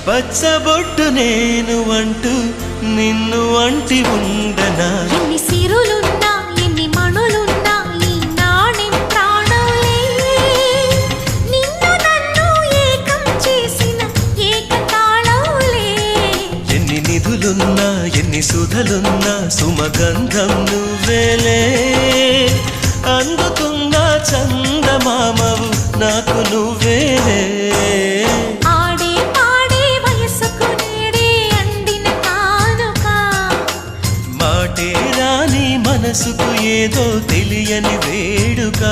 పచ్చబొట్టు నేను అంటూ నిన్ను అంటి ఉండనా ఎన్ని సిరులున్నా ఎన్ని మణులున్నా ఈ నాణెం ప్రాణంలే నిన్ను నన్ను ఏకం చేసిన ఏకతాళంలే ఎన్ని నిధులున్నా ఎన్ని సుధలున్నా సుమగంధం నువ్వేలే అందుకున్న చందమామవు నాకు నువ్వేలే ఆడే పాడే వయసుకు నేడే అందిన కానుక మాటే రాని మనసుకు ఏదో తెలియని వేడుక